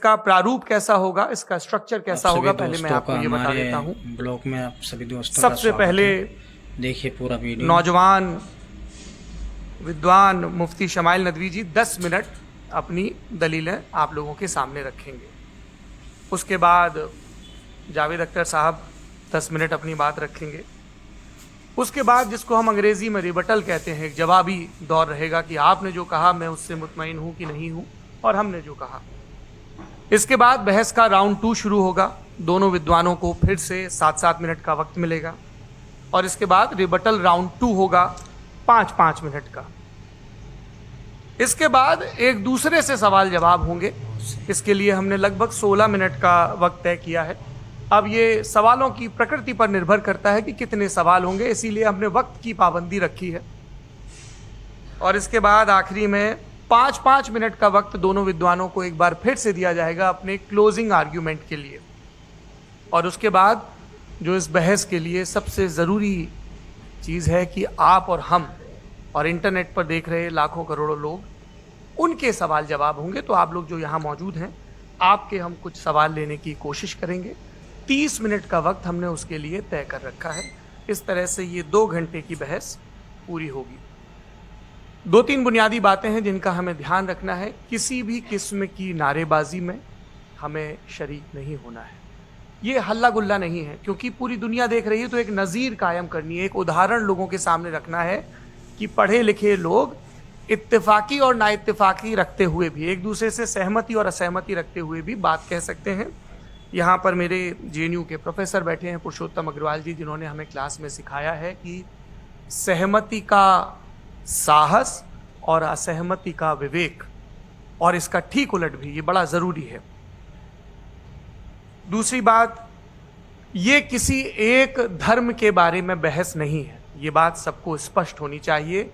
इसका प्रारूप कैसा होगा, इसका स्ट्रक्चर कैसा होगा, पहले मैं आपको ये बता देता हूँ। ब्लॉग में आप सभी दोस्तों का सबसे स्वागत पहले है। देखिए पूरा वीडियो। नौजवान विद्वान मुफ्ती शमाइल नदवी जी 10 मिनट अपनी दलीलें आप लोगों के सामने रखेंगे। उसके बाद जावेद अख्तर साहब 10 मिनट अपनी बात रखेंगे। उसके बाद जिसको हम अंग्रेजी में रिबटल कहते हैं, एक जवाबी दौर रहेगा कि आपने जो कहा मैं उससे मुतमईन हूं कि नहीं हूं, और हमने जो कहा। इसके बाद बहस का राउंड 2 शुरू होगा। दोनों विद्वानों को फिर से 7-7 मिनट का वक्त मिलेगा, और इसके बाद रिबटल राउंड 2 होगा 5-5 मिनट का। इसके बाद एक दूसरे से सवाल जवाब होंगे। इसके लिए हमने लगभग 16 मिनट का वक्त तय किया है। अब ये सवालों की प्रकृति पर निर्भर करता है कि कितने सवाल होंगे, इसीलिए हमने वक्त की पाबंदी रखी है। और इसके बाद आखिरी में 5-5 मिनट का वक्त दोनों विद्वानों को एक बार फिर से दिया जाएगा अपने क्लोजिंग आर्ग्यूमेंट के लिए। और उसके बाद जो इस बहस के लिए सबसे ज़रूरी चीज़ है कि आप और हम और इंटरनेट पर देख रहे लाखों करोड़ों लोग, उनके सवाल जवाब होंगे। तो आप लोग जो यहाँ मौजूद हैं, आपके हम कुछ सवाल लेने की कोशिश करेंगे। 30 मिनट का वक्त हमने उसके लिए तय कर रखा है। इस तरह से ये 2 घंटे की बहस पूरी होगी। 2-3 बुनियादी बातें हैं जिनका हमें ध्यान रखना है। किसी भी किस्म की नारेबाजी में हमें शरीक नहीं होना है। ये हल्ला गुल्ला नहीं है, क्योंकि पूरी दुनिया देख रही है, तो एक नज़ीर कायम करनी है, एक उदाहरण लोगों के सामने रखना है कि पढ़े लिखे लोग इत्तेफाकी और नाइत्तेफाकी रखते हुए भी, एक दूसरे से सहमति और असहमति रखते हुए भी बात कह सकते हैं। यहाँ पर मेरे जेएनयू के प्रोफेसर बैठे हैं, पुरुषोत्तम अग्रवाल जी, जिन्होंने हमें क्लास में सिखाया है कि सहमति का साहस और असहमति का विवेक, और इसका ठीक उलट भी, ये बड़ा ज़रूरी है। दूसरी बात, ये किसी एक धर्म के बारे में बहस नहीं है। ये बात सबको स्पष्ट होनी चाहिए।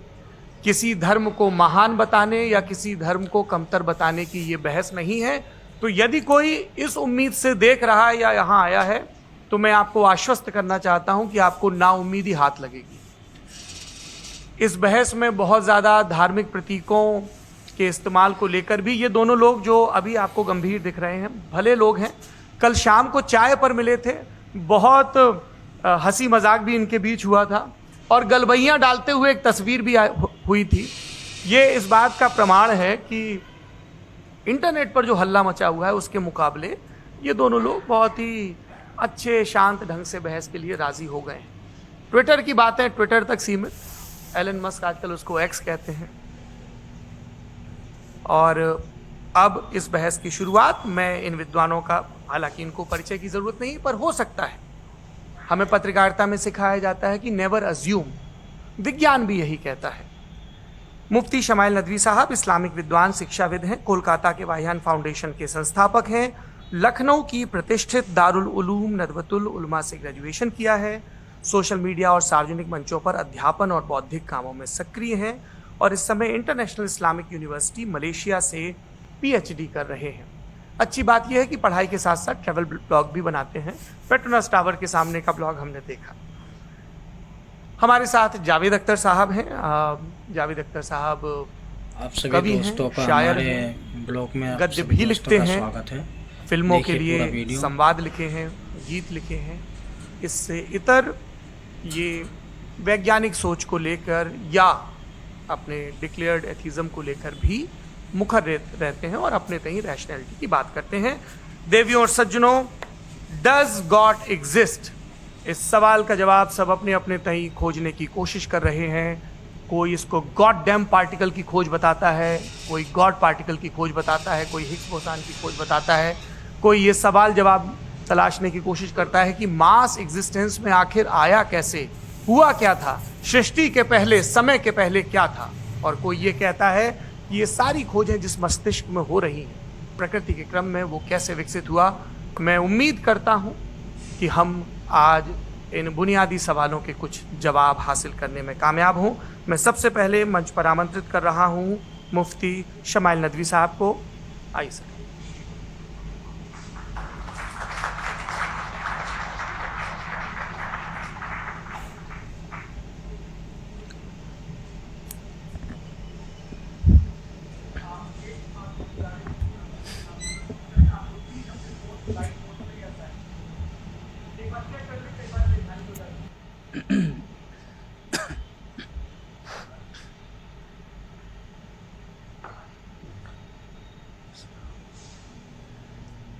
किसी धर्म को महान बताने या किसी धर्म को कमतर बताने की ये बहस नहीं है। तो यदि कोई इस उम्मीद से देख रहा है या यहाँ आया है, तो मैं आपको आश्वस्त करना चाहता हूं कि आपको नाउम्मीदी हाथ लगेगी। इस बहस में बहुत ज़्यादा धार्मिक प्रतीकों के इस्तेमाल को लेकर भी ये दोनों लोग जो अभी आपको गंभीर दिख रहे हैं, भले लोग हैं। कल शाम को चाय पर मिले थे, बहुत हंसी मजाक भी इनके बीच हुआ था, और गलबैयाँ डालते हुए एक तस्वीर भी हुई थी। ये इस बात का प्रमाण है कि इंटरनेट पर जो हल्ला मचा हुआ है उसके मुकाबले ये दोनों लोग बहुत ही अच्छे शांत ढंग से बहस के लिए राजी हो गए हैं। ट्विटर की बातें ट्विटर तक सीमित, एलन मस्क आजकल उसको एक्स कहते हैं। और अब इस बहस की शुरुआत मैं इन विद्वानों का, हालांकि इनको परिचय की जरूरत नहीं, पर हो सकता है, हमें पत्रकारिता में सिखाया जाता है कि नेवर अज्यूम, विज्ञान भी यही कहता है। मुफ्ती शमाइल नदवी साहब इस्लामिक विद्वान, शिक्षाविद हैं, कोलकाता के वाहियान फाउंडेशन के संस्थापक हैं, लखनऊ की प्रतिष्ठित दारुल उलूम नदवतुल उलमा से ग्रेजुएशन किया है, सोशल मीडिया और सार्वजनिक मंचों पर अध्यापन और बौद्धिक कामों में सक्रिय हैं, और इस समय इंटरनेशनल इस्लामिक यूनिवर्सिटी मलेशिया से पीएचडी कर रहे हैं। अच्छी बात यह है कि पढ़ाई के साथ साथ ट्रैवल ब्लॉग भी बनाते हैं। पेट्रोनस टावर के सामने का ब्लॉग हमने देखा। हमारे साथ जावेद अख्तर साहब हैं। जावेद अख्तर साहब आप सभी कवि दोस्तों हैं, का शायर हमारे हैं, ब्लॉग में गद्य भी लिखते हैं, स्वागत है। फिल्मों के देखिए पूरा लिए वीडियो। संवाद लिखे हैं, गीत लिखे हैं। इससे इतर ये वैज्ञानिक सोच को लेकर या अपने डिक्लेयर्ड एथिज्म को लेकर भी मुखर रहते हैं और अपने तहीं रैशनैलिटी की बात करते हैं। देवियों और सज्जनों, डज गॉड एग्जिस्ट? इस सवाल का जवाब सब अपने अपने तहीं खोजने की कोशिश कर रहे हैं। कोई इसको गॉड डैम पार्टिकल की खोज बताता है, कोई गॉड पार्टिकल की खोज बताता है, कोई हिग्स बोसान की खोज बताता है, कोई ये सवाल जवाब तलाशने की कोशिश करता है कि मास एग्जिस्टेंस में आखिर आया कैसे, हुआ क्या था, सृष्टि के पहले, समय के पहले क्या था। और कोई ये कहता है कि ये सारी खोजें जिस मस्तिष्क में हो रही हैं प्रकृति के क्रम में, वो कैसे विकसित हुआ। मैं उम्मीद करता हूँ कि हम आज इन बुनियादी सवालों के कुछ जवाब हासिल करने में कामयाब हों। मैं सबसे पहले मंच पर आमंत्रित कर रहा हूँ मुफ्ती शमाइल नदवी साहब को। आइए सर।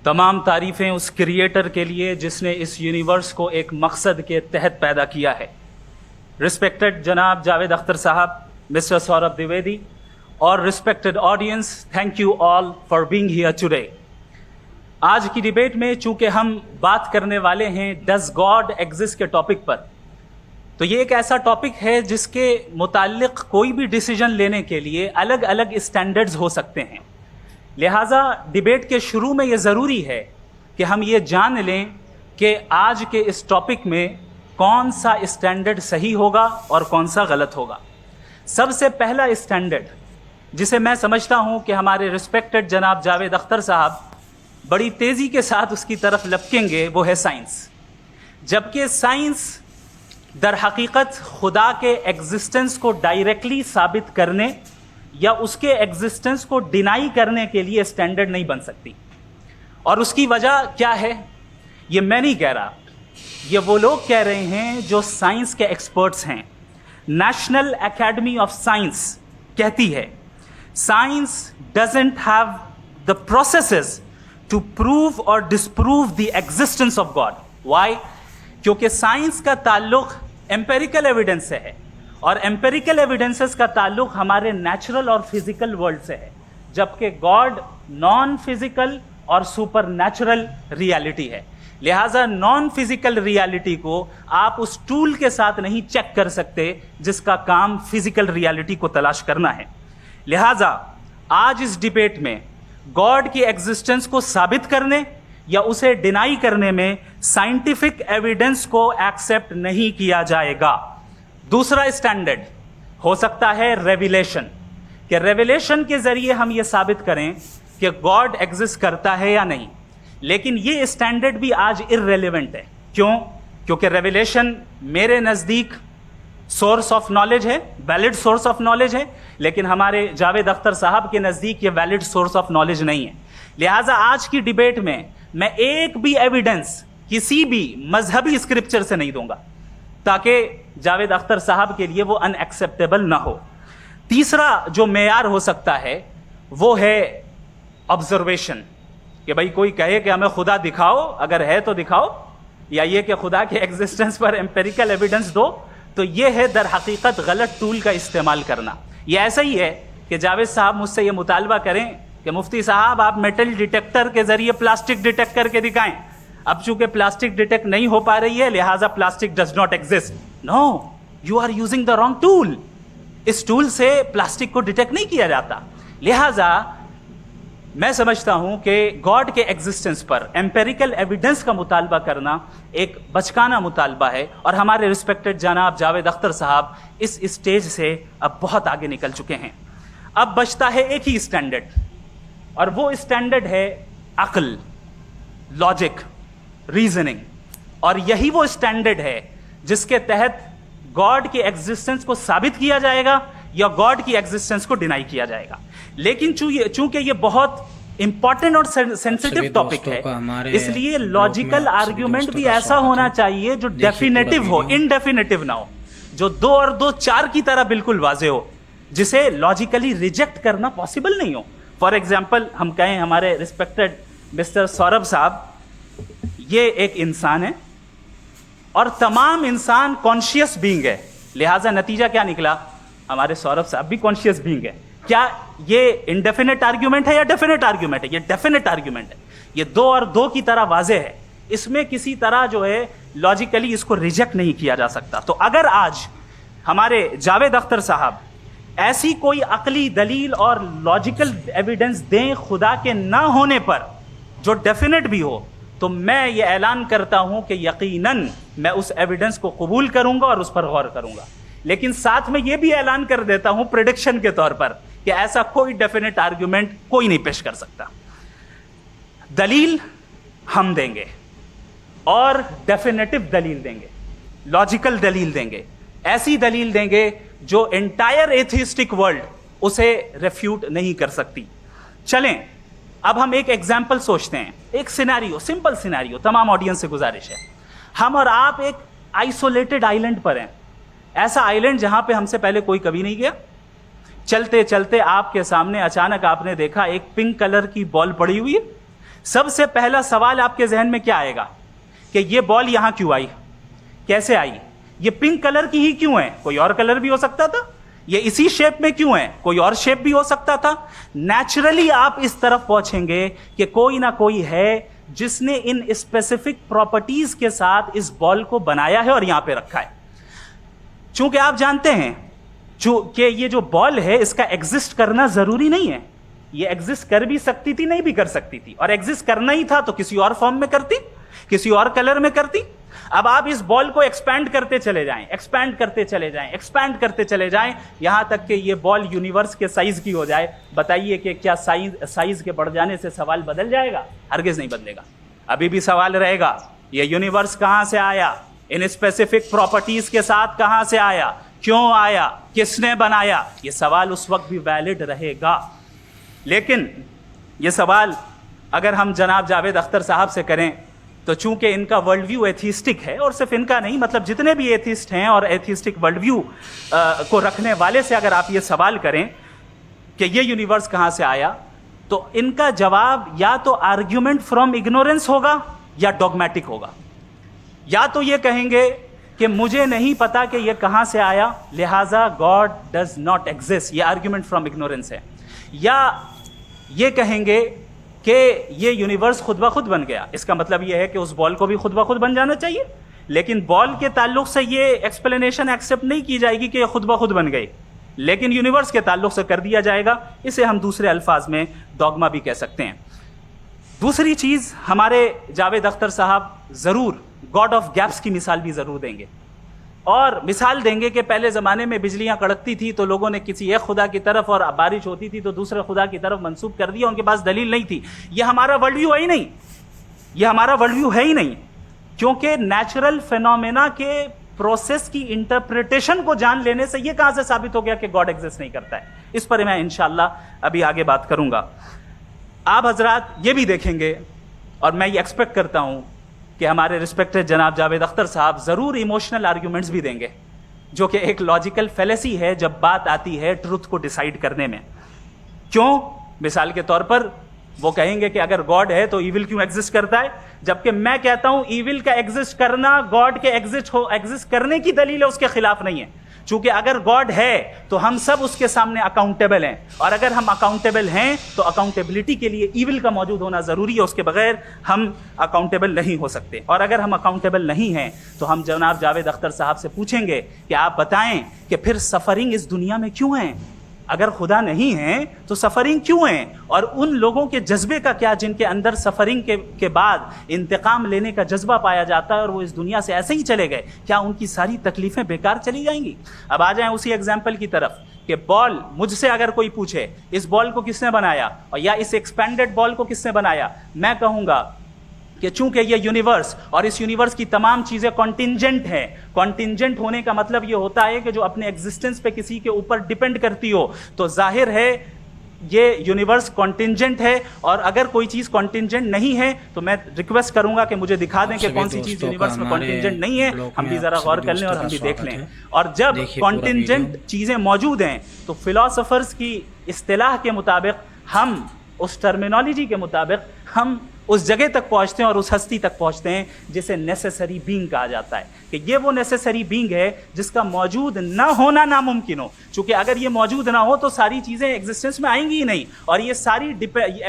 تمام تعریفیں اس کریٹر کے لیے جس نے اس یونیورس کو ایک مقصد کے تحت پیدا کیا ہے. رسپیکٹڈ جناب جاوید اختر صاحب, مسٹر سوربھ دویدی اور respected audience, thank you all for being here today. آج کی ڈیبیٹ میں چونکہ ہم بات کرنے والے ہیں ڈز گاڈ ایگزسٹ کے ٹاپک پر, تو یہ ایک ایسا ٹاپک ہے جس کے متعلق کوئی بھی ڈیسیجن لینے کے لیے الگ الگ اسٹینڈرڈز ہو سکتے ہیں. لہٰذا ڈیبیٹ کے شروع میں یہ ضروری ہے کہ ہم یہ جان لیں کہ آج کے اس ٹاپک میں کون سا اسٹینڈرڈ صحیح ہوگا اور کون سا غلط ہوگا. سب سے پہلا اسٹینڈرڈ جسے میں سمجھتا ہوں کہ ہمارے رسپیکٹڈ جناب جاوید اختر صاحب بڑی تیزی کے ساتھ اس کی طرف لپکیں گے, وہ ہے سائنس. جبکہ سائنس در حقیقت خدا کے ایگزسٹنس کو ڈائریکٹلی ثابت کرنے یا اس کے ایگزسٹنس کو ڈینائی کرنے کے لیے اسٹینڈرڈ نہیں بن سکتی. اور اس کی وجہ کیا ہے یہ میں نہیں کہہ رہا, یہ وہ لوگ کہہ رہے ہیں جو سائنس کے ایکسپرٹس ہیں. نیشنل اکیڈمی آف سائنس کہتی ہے science doesn't have the processes to prove اور disprove the existence of God. Why? کیونکہ سائنس کا تعلق ایمپیریکل ایویڈنس سے ہے, اور ایمپیریکل ایویڈنسز کا تعلق ہمارے نیچرل اور فزیکل ورلڈ سے ہے, جبکہ گاڈ نان فزیکل اور سپر نیچرل ریالٹی ہے. لہٰذا نان فزیکل ریالٹی کو آپ اس ٹول کے ساتھ نہیں چیک کر سکتے جس کا کام فزیکل ریالٹی کو تلاش کرنا ہے. لہٰذا آج اس ڈیبیٹ میں گاڈ کی ایگزسٹنس کو ثابت کرنے یا اسے ڈینائی کرنے میں سائنٹیفک ایویڈنس کو ایکسیپٹ نہیں کیا جائے گا. دوسرا اسٹینڈرڈ ہو سکتا ہے ریویلیشن, کہ ریویلیشن کے ذریعے ہم یہ ثابت کریں کہ گاڈ ایگزسٹ کرتا ہے یا نہیں. لیکن یہ اسٹینڈرڈ بھی آج ارریلیونٹ ہے. کیوں؟ کیونکہ ریویلیشن میرے نزدیک سورس آف نالج ہے, ویلڈ سورس آف نالج ہے, لیکن ہمارے جاوید اختر صاحب کے نزدیک یہ ویلڈ سورس آف نالج نہیں ہے. لہٰذا آج کی ڈیبیٹ میں ایک بھی ایویڈنس کسی بھی مذہبی اسکرپچر سے نہیں دوں گا تاکہ جاوید اختر صاحب کے لیے وہ ان ایکسیپٹیبل نہ ہو. تیسرا جو معیار ہو سکتا ہے وہ ہے آبزرویشن, کہ بھائی کوئی کہے کہ ہمیں خدا دکھاؤ, اگر ہے تو دکھاؤ, یا یہ کہ خدا کے ایگزسٹنس پر ایمپیریکل ایویڈنس دو. تو یہ ہے در حقیقت غلط ٹول کا استعمال کرنا. یہ ایسا ہی ہے کہ جاوید صاحب مجھ سے یہ مطالبہ کریں کہ مفتی صاحب آپ میٹل ڈیٹیکٹر کے ذریعے پلاسٹک ڈیٹیکٹ کر کے دکھائیں. اب چونکہ پلاسٹک ڈیٹیکٹ نہیں ہو پا رہی ہے لہٰذا plastic does not exist. No, you are using the wrong tool. اس ٹول سے پلاسٹک کو ڈیٹیکٹ نہیں کیا جاتا. لہٰذا میں سمجھتا ہوں کہ گاڈ کے ایگزسٹنس پر ایمپیریکل ایویڈنس کا مطالبہ کرنا ایک بچکانہ مطالبہ ہے, اور ہمارے رسپیکٹڈ جناب جاوید اختر صاحب اس اسٹیج سے اب بہت آگے نکل چکے ہیں. اب بچتا ہے ایک ہی اسٹینڈرڈ, اور وہ اسٹینڈرڈ ہے عقل, لاجک, ریزننگ. اور یہی وہ اسٹینڈرڈ ہے جس کے تحت گاڈ کی ایگزسٹنس کو ثابت کیا جائے گا یا گاڈ کی ایگزسٹنس کو ڈینائی کیا جائے گا. لیکن چونکہ یہ بہت امپورٹنٹ اور سینسیٹیو ٹاپک ہے, اس لیے لاجیکل آرگیومنٹ بھی ایسا ہونا چاہیے جو ڈیفینیٹو ہو, انڈیفینیٹو نہ ہو, جو 2 اور 2 4 کی طرح بالکل واضح ہو, جسے لاجیکلی ریجیکٹ کرنا پاسبل نہیں ہو. فار ایگزامپل ہم کہیں ہمارے رسپیکٹڈ مسٹر سوربھ صاحب یہ ایک انسان ہے اور تمام انسان کانشیس بینگ ہے, لہٰذا نتیجہ کیا نکلا, ہمارے سوربھ صاحب بھی کانشیس بینگ ہے. کیا یہ انڈیفینٹ آرگیومنٹ ہے یا ڈیفینٹ آرگیومنٹ ہے؟ یہ ڈیفینٹ آرگیومنٹ ہے. یہ 2 اور 2 کی طرح واضح ہے, اس میں کسی طرح جو ہے لاجیکلی اس کو ریجیکٹ نہیں کیا جا سکتا. تو اگر آج ہمارے جاوید اختر صاحب ایسی کوئی عقلی دلیل اور لاجیکل ایویڈنس دیں خدا کے نہ ہونے پر جو ڈیفینٹ بھی ہو, تو میں یہ اعلان کرتا ہوں کہ یقیناً میں اس ایویڈنس کو قبول کروں گا اور اس پر غور کروں گا. لیکن ساتھ میں یہ بھی اعلان کر دیتا ہوں پریڈکشن کے طور پر کہ ایسا کوئی ڈیفینٹ آرگیومنٹ کوئی نہیں پیش کر سکتا. دلیل ہم دیں گے اور ڈیفینیٹو دلیل دیں گے, لاجیکل دلیل دیں گے, ایسی دلیل دیں گے جو انٹائر ایتھیسٹک ورلڈ اسے ریفیوٹ نہیں کر سکتی. چلیں اب ہم ایک ایگزامپل سوچتے ہیں, ایک سینیریو, سمپل سینیریو, تمام آڈینس سے گزارش ہے, ہم اور آپ ایک آئسولیٹڈ آئیلینڈ پر ہیں, ایسا آئیلینڈ جہاں پہ ہم سے پہلے کوئی کبھی نہیں گیا. چلتے چلتے آپ کے سامنے اچانک آپ نے دیکھا ایک پنک کلر کی بال پڑی ہوئی ہے. سب سے پہلا سوال آپ کے ذہن میں کیا آئے گا کہ یہ بال یہاں کیوں آئی, کیسے آئی, یہ پنک کلر کی ہی کیوں ہے, کوئی اور کلر بھی ہو سکتا تھا, یہ اسی شیپ میں کیوں ہے, کوئی اور شیپ بھی ہو سکتا تھا. نیچرلی آپ اس طرف پہنچیں گے کہ کوئی نہ کوئی ہے جس نے ان اسپیسیفک پراپرٹیز کے ساتھ اس بال کو بنایا ہے اور یہاں پہ رکھا ہے. چونکہ آپ جانتے ہیں کہ یہ جو بال ہے اس کا ایگزسٹ کرنا ضروری نہیں ہے, یہ ایگزسٹ کر بھی سکتی تھی, نہیں بھی کر سکتی تھی, اور ایگزسٹ کرنا ہی تھا تو کسی اور فارم میں کرتی, کسی اور کلر میں کرتی. اب آپ اس بال کو ایکسپینڈ کرتے چلے جائیں, ایکسپینڈ کرتے چلے جائیں, ایکسپینڈ کرتے چلے جائیں, یہاں تک کہ یہ بال یونیورس کے سائز کی ہو جائے. بتائیے کہ کیا سائز کے بڑھ جانے سے سوال بدل جائے گا؟ ہرگز نہیں بدلے گا. ابھی بھی سوال رہے گا, یہ یونیورس کہاں سے آیا, ان اسپیسیفک پراپرٹیز کے ساتھ کہاں سے آیا, کیوں آیا, کس نے بنایا, یہ سوال اس وقت بھی ویلڈ رہے گا. لیکن یہ سوال اگر ہم جناب جاوید اختر صاحب سے کریں تو چونکہ ان کا ورلڈ ویو ایتھیسٹک ہے, اور صرف ان کا نہیں, مطلب جتنے بھی ایتھیسٹ ہیں اور ایتھیسٹک ورلڈ ویو کو رکھنے والے سے اگر آپ یہ سوال کریں کہ یہ یونیورس کہاں سے آیا, تو ان کا جواب یا تو آرگیومنٹ فرام اگنورینس ہوگا یا ڈوگمیٹک ہوگا. یا تو یہ کہیں گے کہ مجھے نہیں پتا کہ یہ کہاں سے آیا, لہٰذا گاڈ ڈز ناٹ ایگزسٹ, یہ آرگیومنٹ فرام اگنورینس ہے. یا یہ کہیں گے کہ یہ یونیورس خود بخود بن گیا, اس کا مطلب یہ ہے کہ اس بال کو بھی خود بخود بن جانا چاہیے, لیکن بال کے تعلق سے یہ ایکسپلینیشن ایکسیپٹ نہیں کی جائے گی کہ یہ خود بخود بن گئی, لیکن یونیورس کے تعلق سے کر دیا جائے گا. اسے ہم دوسرے الفاظ میں ڈوگما بھی کہہ سکتے ہیں. دوسری چیز, ہمارے جاوید اختر صاحب ضرور گاڈ آف گیپس کی مثال بھی ضرور دیں گے, اور مثال دیں گے کہ پہلے زمانے میں بجلیاں کڑکتی تھی تو لوگوں نے کسی ایک خدا کی طرف, اور بارش ہوتی تھی تو دوسرے خدا کی طرف منسوب کر دیا, ان کے پاس دلیل نہیں تھی. یہ ہمارا ورلڈ ویو ہے ہی نہیں, یہ ہمارا ورلڈ ویو ہے ہی نہیں, کیونکہ نیچرل فینومینا کے پروسیس کی انٹرپریٹیشن کو جان لینے سے یہ کہاں سے ثابت ہو گیا کہ گاڈ ایگزسٹ نہیں کرتا ہے. اس پر میں انشاءاللہ ابھی آگے بات کروں گا. آپ حضرات یہ بھی دیکھیں گے, اور میں یہ ایکسپیکٹ کرتا ہوں کہ ہمارے رسپیکٹڈ جناب جاوید اختر صاحب ضرور ایموشنل آرگیومنٹس بھی دیں گے, جو کہ ایک لاجیکل فیلیسی ہے جب بات آتی ہے ٹروتھ کو ڈیسائیڈ کرنے میں. کیوں؟ مثال کے طور پر وہ کہیں گے کہ اگر گاڈ ہے تو ایول کیوں ایگزسٹ کرتا ہے, جبکہ میں کہتا ہوں ایول کا ایگزسٹ کرنا گاڈ کے ایگزسٹ کرنے کی دلیل ہے, اس کے خلاف نہیں ہے. چونکہ اگر گاڈ ہے تو ہم سب اس کے سامنے اکاؤنٹیبل ہیں, اور اگر ہم اکاؤنٹیبل ہیں تو اکاؤنٹیبلٹی کے لیے ایول کا موجود ہونا ضروری ہے, اس کے بغیر ہم اکاؤنٹیبل نہیں ہو سکتے. اور اگر ہم اکاؤنٹیبل نہیں ہیں تو ہم جناب جاوید اختر صاحب سے پوچھیں گے کہ آپ بتائیں کہ پھر سفرنگ اس دنیا میں کیوں ہیں؟ اگر خدا نہیں ہے تو سفرنگ کیوں ہیں؟ اور ان لوگوں کے جذبے کا کیا جن کے اندر سفرنگ کے بعد انتقام لینے کا جذبہ پایا جاتا ہے اور وہ اس دنیا سے ایسے ہی چلے گئے, کیا ان کی ساری تکلیفیں بیکار چلی جائیں گی؟ اب آ جائیں اسی ایگزامپل کی طرف کہ بال, مجھ سے اگر کوئی پوچھے اس بال کو کس نے بنایا, اور یا اس ایکسپینڈڈ بال کو کس نے بنایا, میں کہوں گا کہ چونکہ یہ یونیورس اور اس یونیورس کی تمام چیزیں کانٹینجنٹ ہیں. کانٹینجنٹ ہونے کا مطلب یہ ہوتا ہے کہ جو اپنے ایگزسٹنس پہ کسی کے اوپر ڈیپینڈ کرتی ہو, تو ظاہر ہے یہ یونیورس کانٹینجنٹ ہے. اور اگر کوئی چیز کانٹینجنٹ نہیں ہے تو میں ریکویسٹ کروں گا کہ مجھے دکھا دیں کہ کون سی چیز یونیورس میں کانٹینجنٹ نہیں ہے, ہم بھی ذرا غور کر لیں اور ہم بھی دیکھ لیں. اور جب کانٹینجنٹ چیزیں موجود ہیں تو فلاسفرز کی اصطلاح کے مطابق, ہم اس ٹرمینالوجی کے مطابق ہم اس جگہ تک پہنچتے ہیں اور اس ہستی تک پہنچتے ہیں جسے نیسیسری بینگ کہا جاتا ہے, کہ یہ وہ نیسیسری بینگ ہے جس کا موجود نہ ہونا ناممکن ہو. چونکہ اگر یہ موجود نہ ہو تو ساری چیزیں ایگزسٹنس میں آئیں گی ہی نہیں, اور یہ ساری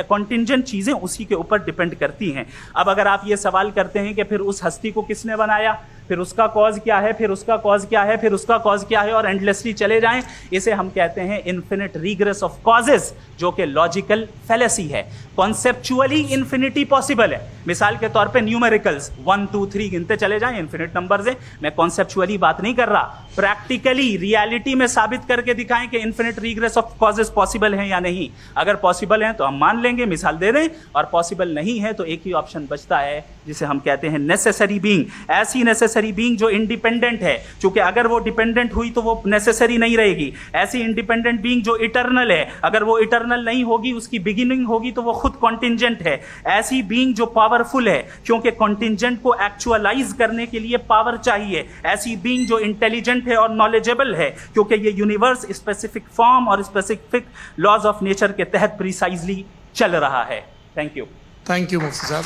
کانٹینجنٹ چیزیں اسی کے اوپر ڈیپینڈ کرتی ہیں. اب اگر آپ یہ سوال کرتے ہیں کہ پھر اس ہستی کو کس نے بنایا, پھر اس کا کاز کیا ہے, پھر اس کا کاز کیا ہے, پھر اس کا کاز کیا ہے, اور اینڈلیسلی چلے جائیں, اسے ہم کہتے ہیں انفینٹ ریگریس آف کازز, جو کہ لاجیکل فیلیسی ہے. کانسیپچولی انفینٹی پاسبل ہے. مثال کے طور پہ نیومیریکلز 1 2 3 گنتے چلے جائیں, انفینٹ نمبرز ہیں. میں کانسیپچولی بات نہیں کر رہا, پریکٹیکلی ریالٹی میں ثابت کر کے دکھائیں کہ infinite regress of causes possible ہیں یا نہیں. اگر پاسبل ہیں تو ہم مان لیں گے, مثال دے دیں, اور پاسبل نہیں ہے تو ایک ہی آپشن بچتا ہے جسے ہم کہتے ہیں نیسیسری بینگ. ایسی نیسیسری नेसेसरी बीइंग जो इंडिपेंडेंट है, क्योंकि अगर वो डिपेंडेंट हुई तो वो नेसेसरी नहीं रहेगी। ऐसी इंडिपेंडेंट बीइंग जो इटर्नल है, अगर वो इटर्नल नहीं होगी, उसकी बिगिनिंग होगी तो वो खुद कॉन्टिंजेंट है। ऐसी बीइंग जो पावरफुल है, क्योंकि कॉन्टिंजेंट को एक्चुअलाइज करने के लिए पावर चाहिए। ऐसी बीइंग जो इंटेलिजेंट है और नॉलेजेबल है, क्योंकि ये यूनिवर्स स्पेसिफिक फॉर्म और स्पेसिफिक लॉज ऑफ नेचर के तहत प्रिसाइजली चल रहा है। Thank you. थैंक यू मुफ्ती साहब।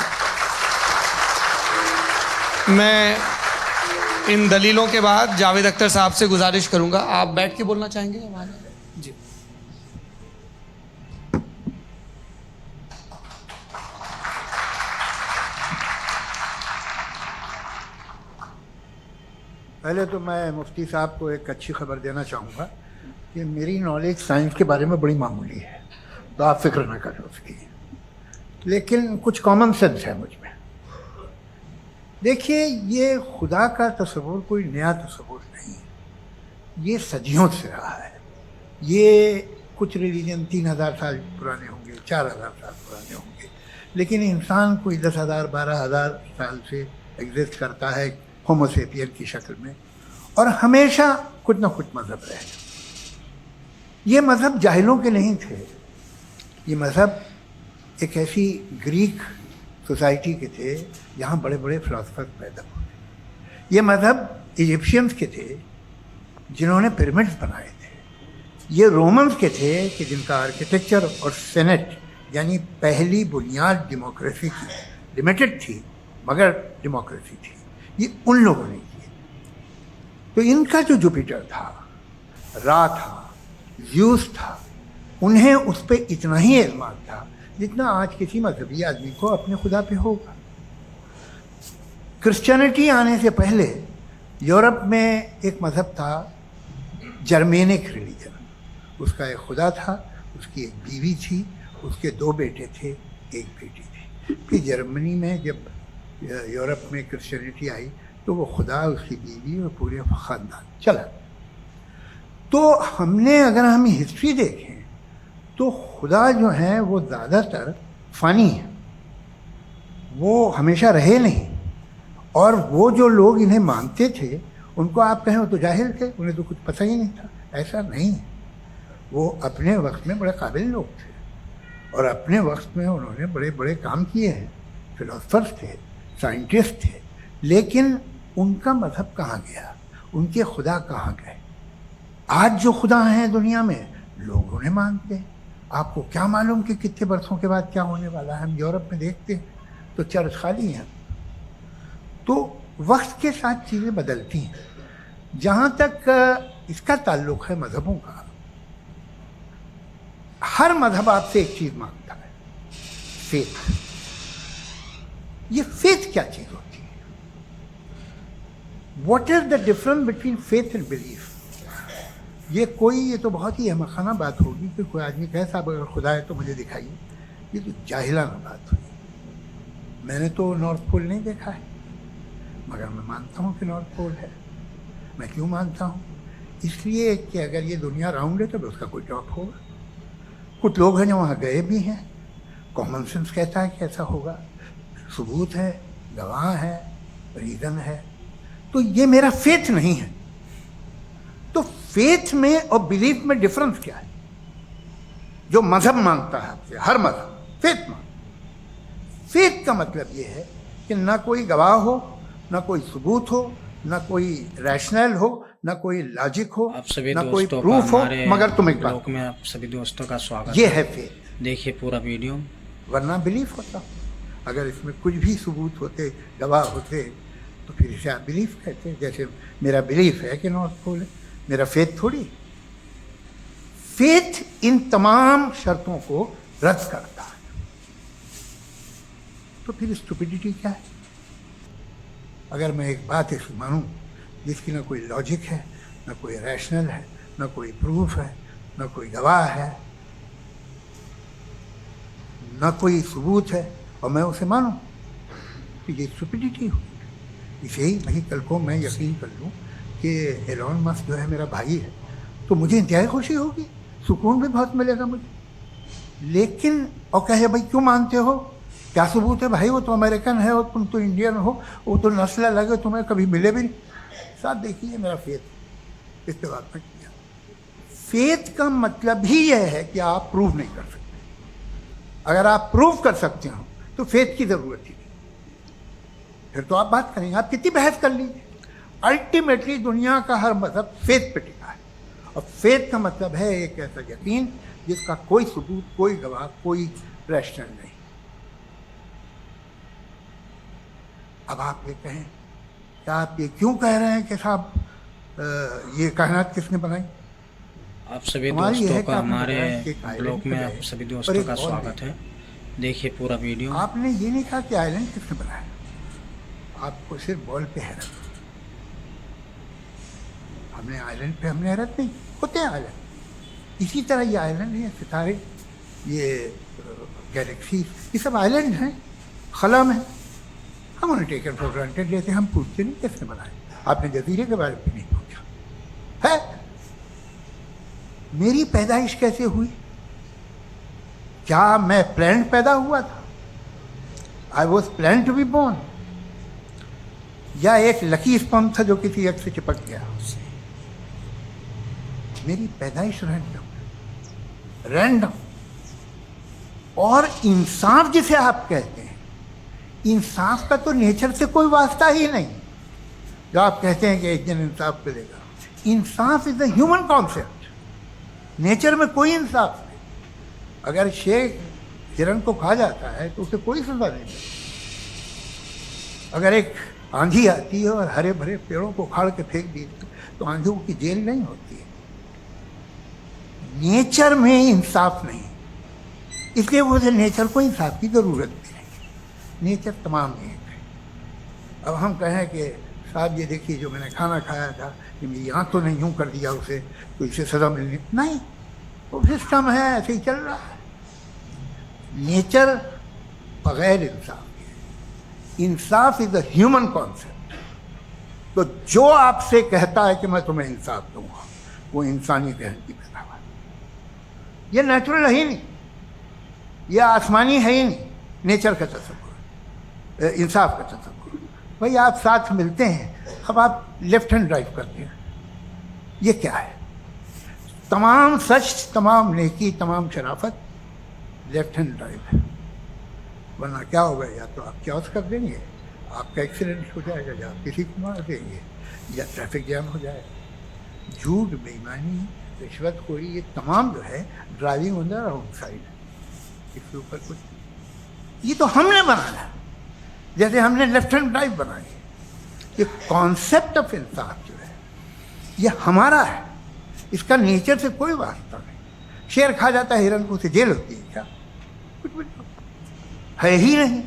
मैं इन दलीलों के बाद जावेद अख्तर साहब से गुजारिश करूंगा, आप बैठ के बोलना चाहेंगे हमारे? जी। पहले तो मैं मुफ्ती साहब को एक अच्छी खबर देना चाहूँगा कि मेरी नॉलेज साइंस के बारे में बड़ी मामूली है, तो आप फिक्र ना करें उसकी, लेकिन कुछ कॉमन सेंस है मुझ में। देखिए, ये खुदा का तस्वुर कोई नया तस्वुर नहीं है, ये सदियों से रहा है। ये कुछ रिलीजन 3000 साल पुराने होंगे, 4000 साल पुराने होंगे, लेकिन इंसान कोई 10,000 12,000 साल से एग्जिस्ट करता है होमो सेपियन की शक्ल में, और हमेशा कुछ ना कुछ मज़हब रहे। ये मज़हब जाहिलों के नहीं थे, ये मज़हब एक ऐसी ग्रीक सोसाइटी के थे जहाँ बड़े बड़े फिलासफर पैदा हुए। ये मज़हब इजिप्शियंस के थे जिन्होंने पिरामिड्स बनाए थे। ये रोमन्स के थे कि जिनका आर्किटेक्चर और सेनेट यानी पहली बुनियाद डेमोक्रेसी की लिमिटेड थी, मगर डेमोक्रेसी थी, ये उन लोगों ने की। तो इनका जो जुपिटर था, रा था, ज़्यूस था, उन्हें उस पर इतना ही एतमाद था जितना आज किसी मजहबी आदमी को अपने खुदा पे होगा। क्रिश्चियनिटी आने से पहले यूरोप में एक मज़हब था जर्मेनिक रिलीजन, उसका एक खुदा था, उसकी एक बीवी थी, उसके 2 बेटे थे, एक बेटी थी। फिर जर्मनी में जब यूरोप में क्रिश्चियनिटी आई तो वो खुदा, उसकी बीवी और पूरे ख़ानदान चला। तो अगर हम हिस्ट्री देखें तो खुदा जो है वो ज़्यादातर फ़ानी है, वो हमेशा रहे नहीं। और वो जो लोग इन्हें मानते थे उनको आप कहें वो तो जाहिल थे, उन्हें तो कुछ पता ही नहीं था, ऐसा नहीं है। वो अपने वक्त में बड़े काबिल लोग थे और अपने वक्त में उन्होंने बड़े बड़े काम किए हैं, फिलोसफर्स थे, साइंटिस्ट थे, लेकिन उनका मज़हब कहाँ गया, उनके खुदा कहाँ गए? आज जो खुदा हैं दुनिया में लोग उन्हें मानते हैं। आपको क्या मालूम कि कितने बरसों के बाद क्या होने वाला है? हम यूरोप में देखते हैं तो चर्च खाली हैं। तो वक्त के साथ चीज़ें बदलती हैं। जहाँ तक इसका ताल्लुक़ है मज़हबों का, हर मज़हब आपसे एक चीज़ मांगता है, फेथ। ये फेथ क्या चीज़ होती है? What is the difference between faith and belief? ये तो बहुत ही अहमक़ाना बात होगी कि कोई आदमी कहे साहब अगर खुदा है तो मुझे दिखाइए। ये तो जाहिलाना बात हुई। मैंने तो नॉर्थ पोल नहीं देखा है, मगर मैं मानता हूँ कि नॉर्थ पोल है। मैं क्यों मानता हूँ? इसलिए कि अगर ये दुनिया राउंड है तो उसका कोई टॉप होगा। कुछ लोग हैं जो वहाँ गए भी हैं, कॉमन सेंस कहता है कि ऐसा होगा, सबूत है, गवाह है, रीज़न है। तो ये मेरा फेथ नहीं है। तो फेथ में और बिलीफ में डिफरेंस क्या है? जो मज़हब मांगता है आपसे, हर मज़हब फेथ मांगता। फेथ का मतलब ये है कि ना कोई गवाह हो, ना कोई सबूत हो, ना कोई रैशनल हो, ना कोई लॉजिक हो, आप सभी ना कोई दोस्तों प्रूफ का हो, हमारे मगर तुम एक ब्लॉग बात, में आप सभी दोस्तों का स्वागत ये है फेथ। देखिए पूरा वीडियो। वरना बिलीफ होता। अगर इसमें कुछ भी सबूत होते, गवाह होते, तो फिर इसे आप बिलीफ कहते। जैसे मेरा बिलीफ है कि नॉर्थ पोल है, मेरा फेथ थोड़ी। फेथ इन तमाम शर्तों को रद्द करता है। तो फिर स्टुपिडिटी क्या है? अगर मैं एक बात ऐसी मानूं जिसकी ना कोई लॉजिक है, ना कोई रैशनल है, ना कोई प्रूफ है, ना कोई गवाह है, ना कोई सबूत है, और मैं उसे मानूं, तो ये स्टुपिडिटी हुई। इसे ही नहीं कल को मैं यकीन कर लूँ कि एलॉन मस्क जो है मेरा भाई है, तो मुझे इंतहाई खुशी होगी, सुकून भी बहुत मिलेगा मुझे। लेकिन और कहे भाई क्यों मानते हो? क्या सबूत है भाई? वो तो अमेरिकन है और तुम तो इंडियन हो, वो तो नस्ल अलग है, तुम्हें कभी मिले भी नहीं। साथ देखिए मेरा फेथ, इस पे बात मैं किया। फेथ का मतलब ही यह है कि आप प्रूव नहीं कर सकते। अगर आप प्रूव कर सकते हो तो फेथ की जरूरत ही नहीं, फिर तो आप बात करेंगे, आप कितनी बहस कर लीजिए। अल्टीमेटली दुनिया का हर मजहब फेथ पे टिका है, और फेथ का मतलब है एक ऐसा यकीन जिसका कोई सबूत, कोई गवाह, कोई रैशनल नहीं। अब आप ये कहें, क्या आप ये क्यों कह रहे हैं कि साहब ये कायनात किसने बनाई? आप सभी हमारी दोस्तों है का कि आपने हमारे बताया कि एक आइलैंड ब्लॉग पे में गए, आप सभी और दोस्तों एक का और स्वागत है। देखिए पूरा वीडियो। आपने ये नहीं कहा कि आइलैंड किसने बनाया, आपको सिर्फ बॉल पे हैरत। हमने आइलैंड पे हमने हैरत नहीं, होते हैं आइलैंड। इसी तरह ये आइलैंड है, सितारे, ये गैलेक्सी, ये सब आइलैंड हैं, खला में। हम उन्हें टेकन फॉर ग्रांटेड लेते हैं, हम पूछते नहीं किसने बनाए। आपने जजीरे के बारे में नहीं पूछा है। मेरी पैदाइश कैसे हुई? क्या मैं प्लान पैदा हुआ था? I was plan to be born, या एक लकी स्पर्म था जो किसी एक से चिपक गया? मेरी पैदाइश रैंडम। और इंसाफ जिसे आप कहते हैं, इंसाफ का तो नेचर से कोई वास्ता ही नहीं। जो आप कहते हैं कि एक दिन इंसाफ मिलेगा, इंसाफ is a human concept, nature में कोई इंसाफ नहीं। अगर शेर हिरन को खा जाता है तो उसे कोई सजा नहीं मिलती। अगर एक आंधी आती है और हरे भरे पेड़ों को उखाड़ के फेंक दी तो आंधियों की जेल नहीं होती है। नेचर में इंसाफ नहीं, इसलिए मुझे नेचर को इंसाफ की जरूरत भी नहीं। नेचर तमाम एक है। अब हम कहें कि साहब ये देखिए जो मैंने खाना खाया था, कि मेरी आँख तो नहीं यूँ कर दिया उसे, तो इसे सज़ा मिलनी नहीं। वो सिस्टम है, ऐसे ही चल रहा है। नेचर बगैर इंसाफ है। इंसाफ इज अ ह्यूमन कॉन्सेप्ट। तो जो आपसे कहता है कि मैं तुम्हें इंसाफ दूंगा, वो इंसानी कहन की पैदावार। ये नेचुरल है ही नहीं, ये आसमानी है ही नहीं। नेचर का तसव्वुर, इंसाफ का तसव्वुर। भाई आप साथ मिलते हैं, अब आप लेफ्ट हैंड ड्राइव करते हैं, ये क्या है? तमाम सच, तमाम नेकी, तमाम शराफत लेफ्ट हैंड ड्राइव है। वरना क्या होगा, या तो आप क्रॉस कर देंगे, आपका एक्सीडेंट हो जाएगा, या आप किसी को मार देंगे, या ट्रैफिक जैम हो जाएगा। झूठ, बेईमानी, रिश्वतखोरी, ये तमाम जो है driving on the wrong side है। इसके ऊपर कुछ, ये तो हमने बनाया, जैसे हमने लेफ्ट हैंड ड्राइव बनाई। ये कॉन्सेप्ट ऑफ इंसाफ जो है ये हमारा है, इसका नेचर से कोई वास्ता नहीं। शेर खा जाता है हिरन को, उसे जेल होती है क्या? कुछ भी है ही नहीं।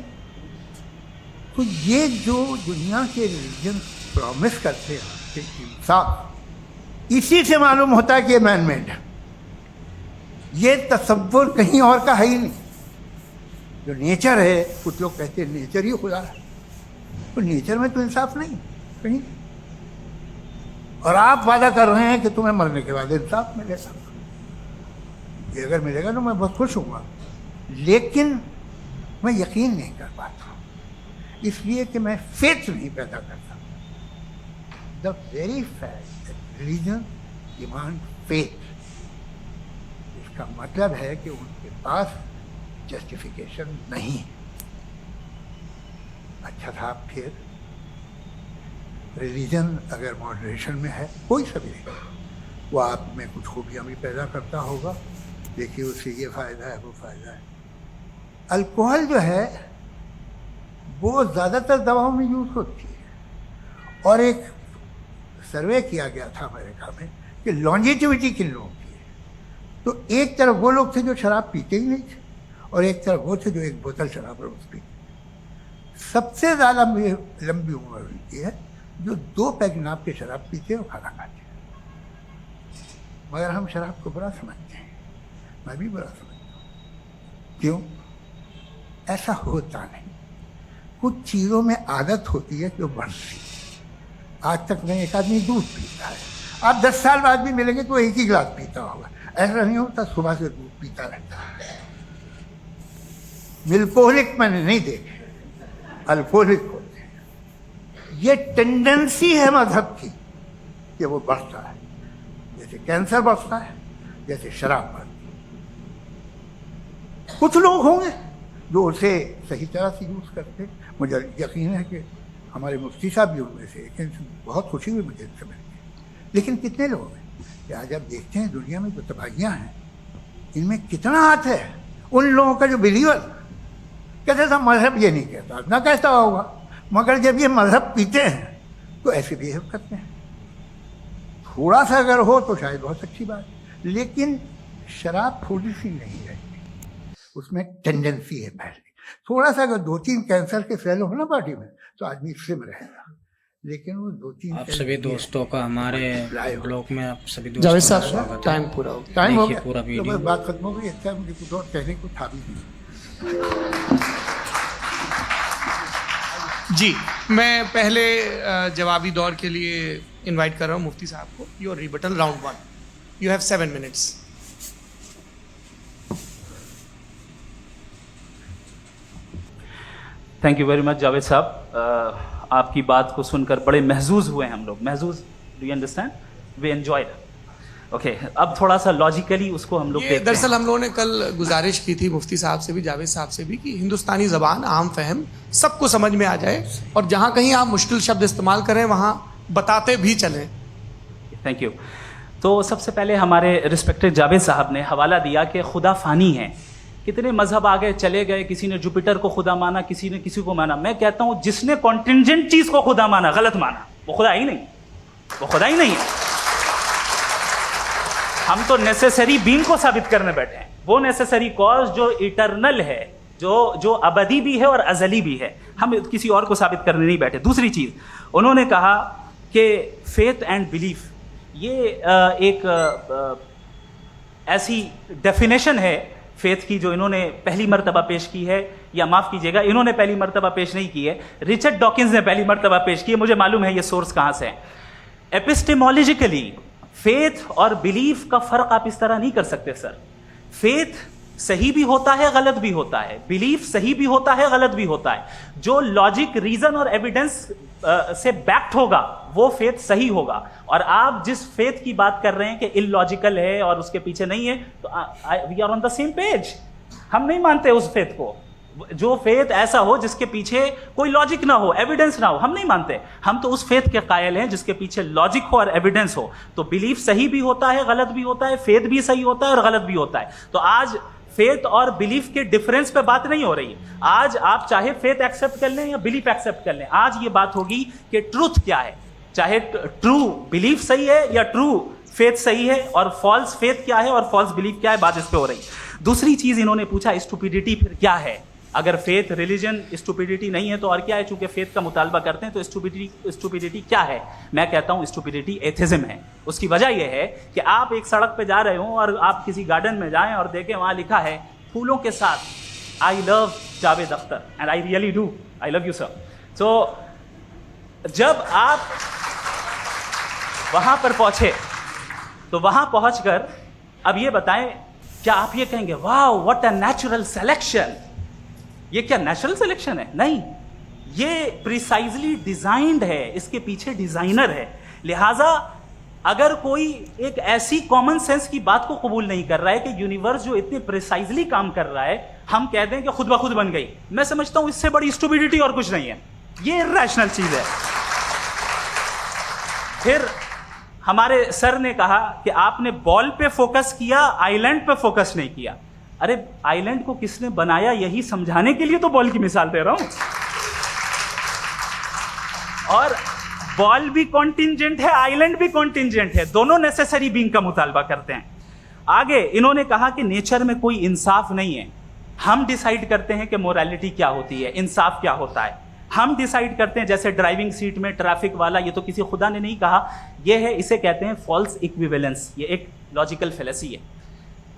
तो ये जो दुनिया के रिलीजन प्रॉमिस करते हैं कि इंसाफ, इसी से मालूम होता है कि मैन मेड है। ये तसव्वुर कहीं और का है ही नहीं। जो नेचर है, कुछ लोग कहते हैं नेचर ही खुदा है, तो नेचर में तो इंसाफ नहीं कहीं। और आप वादा कर रहे हैं कि तुम्हें मरने के बाद इंसाफ मिलेगा। ये अगर मिलेगा तो मैं बहुत खुश हूँगा, लेकिन मैं यकीन नहीं कर पाता, इसलिए कि मैं फेथ नहीं पैदा करता। The very fact that religion demand faith, इसका मतलब है कि उनके पास जस्टिफिकेशन नहीं है। अच्छा था, फिर रिलीजन अगर मॉडरेशन में है, कोई सा भी नहीं, वो आप में कुछ खूबियाँ भी पैदा करता होगा। देखिए उससे ये फ़ायदा है, वो फ़ायदा है। अल्कोहल जो है वो ज़्यादातर दवाओं में यूज़ होती है, और एक सर्वे किया गया था अमेरिका में कि लॉन्जेटिविटी किन लोगों की है। तो एक तरफ वो लोग थे जो शराब पीते ही नहीं थे, और एक तरफ वो थे जो एक बोतल शराब रोज़ पीते। सबसे ज़्यादा लंबी उम्र उनकी है जो 2 पैग नाप के शराब पीते और खाना खाते हैं। मगर हम शराब को बुरा समझते हैं, मैं भी बुरा समझता हूँ। क्यों? ऐसा होता नहीं। कुछ चीज़ों में आदत होती है जो बढ़ती है। आज तक में एक आदमी दूध पीता है, आप 10 साल बाद भी मिलेंगे तो एक ही गिलास पीता होगा। ऐसा नहीं होता, सुबह से दूध पीता रहता है। मिल्कोहलिक मैंने नहीं देखे, अल्कोहलिक होते हैं। ये टेंडेंसी है मजहब की कि वो बढ़ता है, जैसे कैंसर बढ़ता है, जैसे शराब बढ़ती है। कुछ लोग होंगे जो उसे सही तरह से यूज़ करते, मुझे यकीन है कि हमारे मुफ्ती साहब भी उनमें से एक हैं, बहुत खुशी हुई मुझे समझ के। लेकिन कितने लोग हैं कि आज आप देखते हैं दुनिया में जो तबाहियाँ हैं, इनमें कितना हाथ है उन लोगों का जो बिलीवर कहते था मजहब ये नहीं कहता, ना कहता होगा, मगर जब ये मजहब पीते हैं तो ऐसे बिहेव करते हैं। थोड़ा सा अगर हो तो शायद बहुत अच्छी बात, लेकिन शराब थोड़ी सी नहीं रहती, उसमें टेंडेंसी है पहले। थोड़ा सा अगर 2-3 कैंसर के सेल हो ना बॉडी में तो आदमी सिम रहेगा, लेकिन वो 2-3 आप सभी दोस्तों का हमारे ब्लॉग में आप सभी जावेद दोस्तों का साहब स्वागत टाइम है। पूरा हो गया। टाइम हो देखिए गया पूरा तो वीडियो। बस बात खत्म हो गई। अच्छा मुझे कुछ और कहने को था भी नहीं। जी, मैं पहले जवाबी दौर के लिए इनवाइट कर रहा हूँ मुफ्ती साहब को। Your rebuttal round 1, you have 7 minutes। Thank you very much Javed साहब। आपकी बात को सुनकर बड़े महजूज हुए हम लोग। महजूज, do you understand? We enjoyed. Okay, अब थोड़ा सा लॉजिकली उसको हम लोग ये देखते दरअसल हैं। हम लोगों ने कल गुजारिश की थी मुफ्ती साहब से भी, जावेद साहब से भी, कि हिंदुस्तानी ज़बान आम फहम सबको समझ में आ जाए, और जहाँ कहीं आप मुश्किल शब्द इस्तेमाल करें वहाँ बताते भी चलें। Thank you. तो सबसे पहले हमारे रिस्पेक्टेड जावेद साहब ने हवाला दिया कि खुदा फ़ानी है। कितने मजहब आ गए चले गए, किसी ने जुपिटर को खुदा माना, किसी ने किसी को माना। मैं कहता हूँ जिसने कॉन्टिंजेंट चीज़ को खुदा माना, गलत माना, वो खुदा ही नहीं, वो खुदा ही नहीं है। हम तो नेसेसरी बीइंग को साबित करने बैठे हैं, वो नेसेसरी कॉज जो इटरनल है, जो अबदी भी है और अजली भी है। हम किसी और को साबित करने नहीं बैठे। दूसरी चीज़ उन्होंने कहा कि फेथ एंड बिलीफ, ये एक ऐसी डेफिनेशन है फेथ की जो इन्होंने पहली मर्तबा पेश की है, या माफ़ कीजिएगा इन्होंने पहली मर्तबा पेश नहीं की है, रिचर्ड डॉकिंस ने पहली मर्तबा पेश की है। मुझे मालूम है ये सोर्स कहाँ से है। एपिस्टेमोलॉजिकली फेथ और बिलीफ का फ़र्क आप इस तरह नहीं कर सकते सर। फेथ सही भी होता है, गलत भी होता है। बिलीफ सही भी होता है, गलत भी होता है। जो लॉजिक, रीजन और एविडेंस से बैक्ड होगा वो फेथ सही होगा। और आप जिस फेथ की बात कर रहे हैं कि इलॉजिकल है और उसके पीछे नहीं है, तो we are on the same page. हम नहीं मानते उस फेथ को। जो फेथ ऐसा हो जिसके पीछे कोई लॉजिक ना हो, एविडेंस ना हो, हम नहीं मानते। हम तो उस फेथ के कायल हैं जिसके पीछे लॉजिक हो और एविडेंस हो। तो बिलीफ सही भी होता है, गलत भी होता है, फेथ भी सही होता है और गलत भी होता है। तो आज फेथ और बिलीफ के डिफरेंस पे बात नहीं हो रही। आज आप चाहे फेथ एक्सेप्ट कर लें या बिलीफ एक्सेप्ट कर लें, आज ये बात होगी कि ट्रूथ क्या है। चाहे ट्रू बिलीफ सही है या ट्रू फेथ सही है, और फॉल्स फेथ क्या है और फॉल्स बिलीफ क्या है, बात इस पे हो रही। दूसरी चीज इन्होंने पूछा स्टुपिडिटी फिर क्या है। अगर फेथ रिलीजन स्टुपिडिटी नहीं है तो और क्या है? चूंकि फेथ का मुतालबा करते हैं तो स्टुपिडिटी क्या है? मैं कहता हूँ स्टुपिडिटी एथिज्म है। उसकी वजह यह है कि आप एक सड़क पे जा रहे हो और आप किसी गार्डन में जाएं और देखें वहाँ लिखा है फूलों के साथ I love Javed Akhtar, and I really do, I love you sir. So जब आप वहाँ पर पहुँचे तो वहाँ पहुँचकर अब ये बताएं, क्या आप ये कहेंगे वाह व्हाट अ नेचुरल सिलेक्शन? ये क्या नेचुरल सिलेक्शन है? नहीं, ये प्रिसाइजली डिजाइंड है, इसके पीछे डिजाइनर है। लिहाजा अगर कोई एक ऐसी कॉमन सेंस की बात को कबूल नहीं कर रहा है कि यूनिवर्स जो इतने प्रिसाइजली काम कर रहा है, हम कह दें कि खुद ब खुद बन गई, मैं समझता हूं इससे बड़ी स्टुपिडिटी और कुछ नहीं है। ये इर्रेशनल चीज है। फिर हमारे सर ने कहा कि आपने बॉल पे फोकस किया, आइलैंड पे फोकस नहीं किया। अरे आइलैंड को किसने बनाया यही समझाने के लिए तो बॉल की मिसाल दे रहा हूं। और बॉल भी कॉन्टिंजेंट है, आइलैंड भी कॉन्टिंजेंट है, दोनों नेसेसरी बीइंग का मुतालबा करते हैं। आगे इन्होंने कहा कि नेचर में कोई इंसाफ नहीं है। हम डिसाइड करते हैं कि मोरालिटी क्या होती है, इंसाफ क्या होता है। हम डिसाइड करते हैं, जैसे ड्राइविंग सीट में ट्रैफिक वाला, ये तो किसी खुदा ने नहीं कहा, ये है, इसे कहते हैं फॉल्स इक्विवेलेंस। ये एक लॉजिकल फेलेसी है।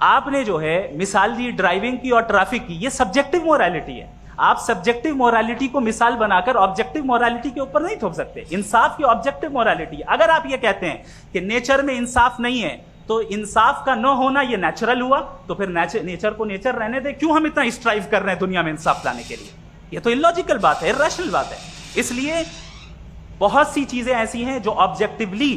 आपने जो है मिसाल दी ड्राइविंग की और ट्रैफिक की, ये सब्जेक्टिव मोरालिटी है। आप सब्जेक्टिव मोरालिटी को मिसाल बनाकर ऑब्जेक्टिव मोरालिटी के ऊपर नहीं थोप सकते। इंसाफ की ऑब्जेक्टिव मोरालिटी है। अगर आप ये कहते हैं कि नेचर में इंसाफ नहीं है, تو انصاف کا نہ ہونا یہ نیچرل ہوا, تو پھر نیچر کو نیچر رہنے دے, کیوں ہم اتنا اسٹرائیو کر رہے ہیں دنیا میں انصاف لانے کے لیے؟ یہ تو اللاجیکل بات ہے, irrational بات ہے. اس لیے بہت سی چیزیں ایسی ہیں جو آبجیکٹیولی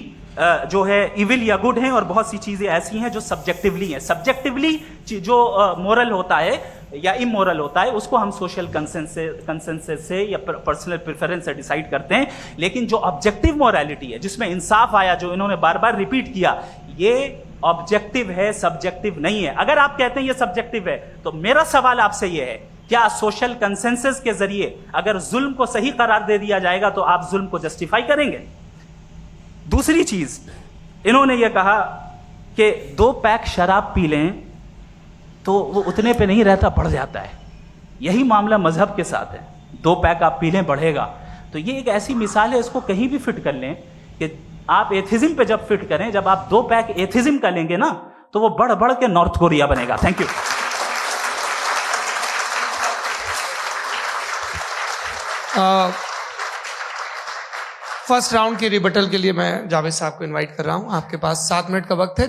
جو ہے ایول یا گڈ ہیں, اور بہت سی چیزیں ایسی ہیں جو سبجیکٹیولی ہیں. سبجیکٹیولی جو مورل ہوتا ہے یا امورل ہوتا ہے اس کو ہم سوشل کنسنسس سے یا پرسنل پریفرنس سے ڈیسائیڈ کرتے ہیں, لیکن جو آبجیکٹیو مورالٹی ہے جس میں انصاف آیا, جو انہوں نے بار بار ریپیٹ کیا, یہ آبجیکٹیو ہے, سبجیکٹیو نہیں ہے. اگر آپ کہتے ہیں یہ سبجیکٹیو ہے تو میرا سوال آپ سے یہ ہے, کیا سوشل کنسنسس کے ذریعے اگر ظلم کو صحیح قرار دے دیا جائے گا تو آپ ظلم کو جسٹیفائی کریں گے؟ دوسری چیز, انہوں نے یہ کہا کہ 2 پیک شراب پی لیں تو وہ اتنے پہ نہیں رہتا, بڑھ جاتا ہے. یہی معاملہ مذہب کے ساتھ ہے, 2 پیک آپ پی لیں بڑھے گا. تو یہ ایک ایسی مثال ہے, اس کو کہیں بھی فٹ کر لیں کہ آپ ایتھزم پہ جب فٹ کریں, جب آپ 2 پیک ایتھزم کا لیں گے نا تو وہ بڑھ بڑھ کے نارتھ کوریا بنے گا. Thank you. فرسٹ راؤنڈ کی ریبٹل کے لیے میں جاوید صاحب کو انوائٹ کر رہا ہوں. آپ کے پاس 7 منٹ کا وقت ہے.